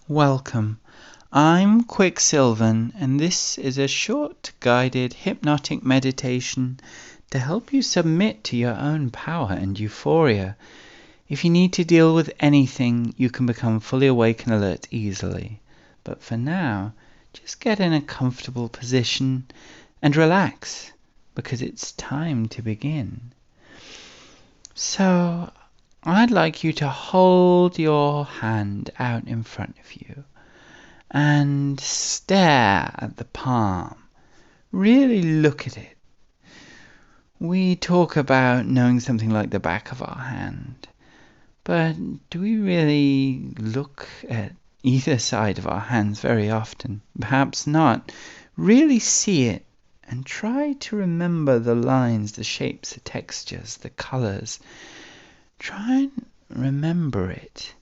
Welcome. I'm Quicksilvan, and this is a short guided hypnotic meditation to help you submit to your own power and euphoria. If you need to deal with anything, you can become fully awake and alert easily. But for now, just get in a comfortable position and relax, because it's time to begin. So, I'd like you to hold your hand out in front of you and stare at the palm. Really look at it. We talk about knowing something like the back of our hand, but do we really look at either side of our hands very often? Perhaps not. Really see it and try to remember the lines, the shapes, the textures, the colors. Try and remember it,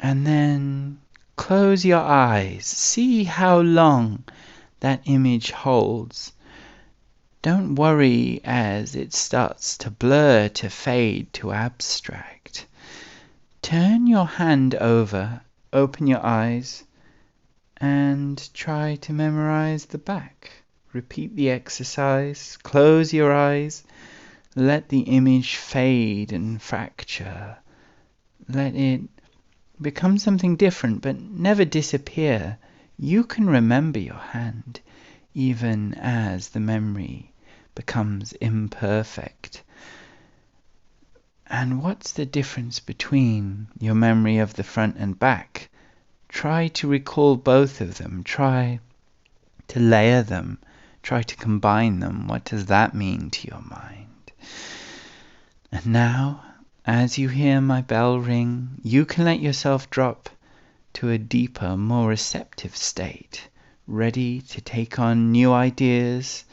and then close your eyes. See how long that image holds. Don't worry as it starts to blur, to fade, to abstract. Turn your hand over, open your eyes, and try to memorize the back. Repeat the exercise. Close your eyes. Let the image fade and fracture. Let it become something different, but never disappear. You can remember your hand, even as the memory becomes imperfect. And what's the difference between your memory of the front and back? Try to recall both of them. Try to layer them. Try to combine them. What does that mean to your mind? And now, as you hear my bell ring, you can let yourself drop to a deeper, more receptive state, ready to take on new ideas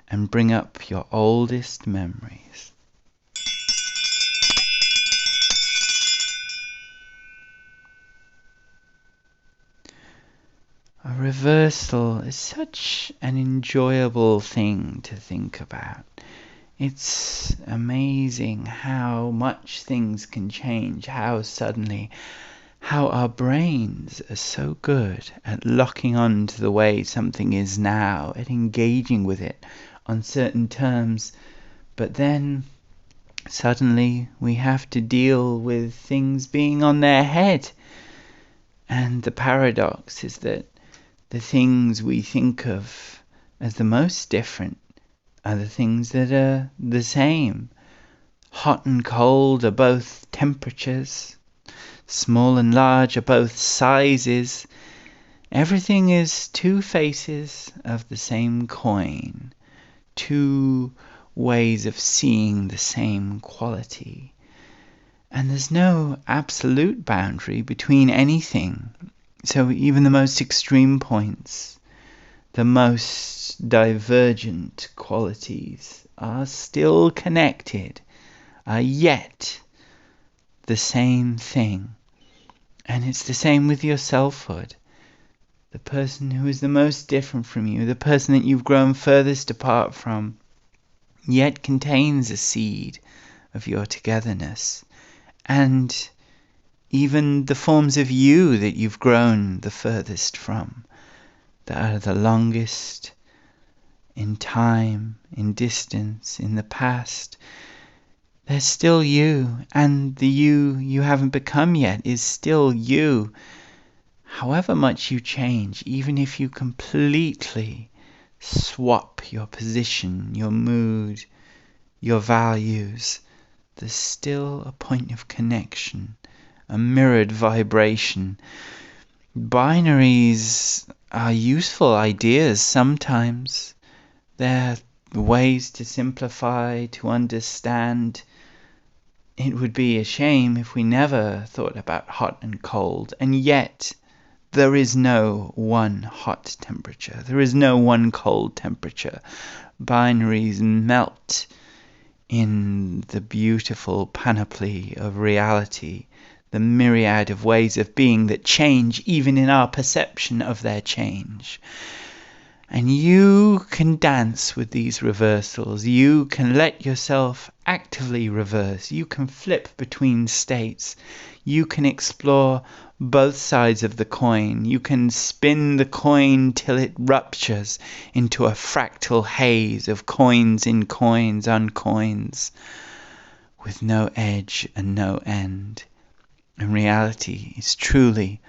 and bring up your oldest memories. A reversal is such an enjoyable thing to think about. It's amazing how much things can change, how suddenly, how our brains are so good at locking on to the way something is now, at engaging with it on certain terms. But then, suddenly, we have to deal with things being on their head. And the paradox is that the things we think of as the most different are the things that are the same. Hot and cold are both temperatures. Small and large are both sizes. Everything is two faces of the same coin. Two ways of seeing the same quality. And there's no absolute boundary between anything. So even the most extreme points, the most divergent qualities are still connected, are yet the same thing. And it's the same with your selfhood. The person who is the most different from you, the person that you've grown furthest apart from, yet contains a seed of your togetherness. And even the forms of you that you've grown the furthest from, that are the longest in time, in distance, in the past, they're still you, and the you haven't become yet is still you. However much you change, even if you completely swap your position, your mood, your values, there's still a point of connection, a mirrored vibration. Binaries are useful ideas sometimes. They're ways to simplify, to understand. It would be a shame if we never thought about hot and cold, and yet there is no one hot temperature. There is no one cold temperature. Binaries melt in the beautiful panoply of reality, the myriad of ways of being that change even in our perception of their change. And you can dance with these reversals. You can let yourself actively reverse. You can flip between states. You can explore both sides of the coin. You can spin the coin till it ruptures into a fractal haze of coins in coins on coins, with no edge and no end. And reality is truly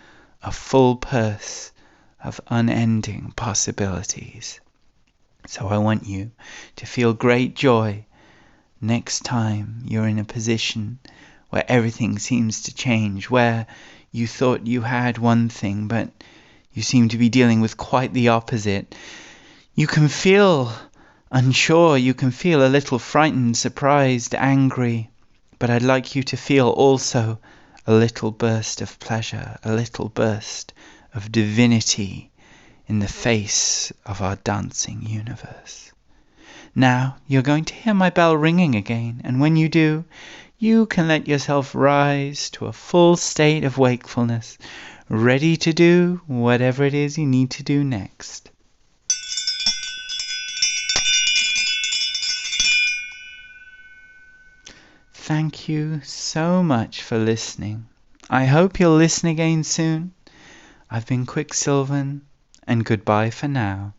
a full purse of unending possibilities. So I want you to feel great joy next time you're in a position where everything seems to change, where you thought you had one thing, but you seem to be dealing with quite the opposite. You can feel unsure, you can feel a little frightened, surprised, angry, but I'd like you to feel also a little burst of pleasure, a little burst of divinity in the face of our dancing universe. Now, you're going to hear my bell ringing again, and when you do, you can let yourself rise to a full state of wakefulness, ready to do whatever it is you need to do next. Thank you so much for listening. I hope you'll listen again soon. I've been Quicksilver, and goodbye for now.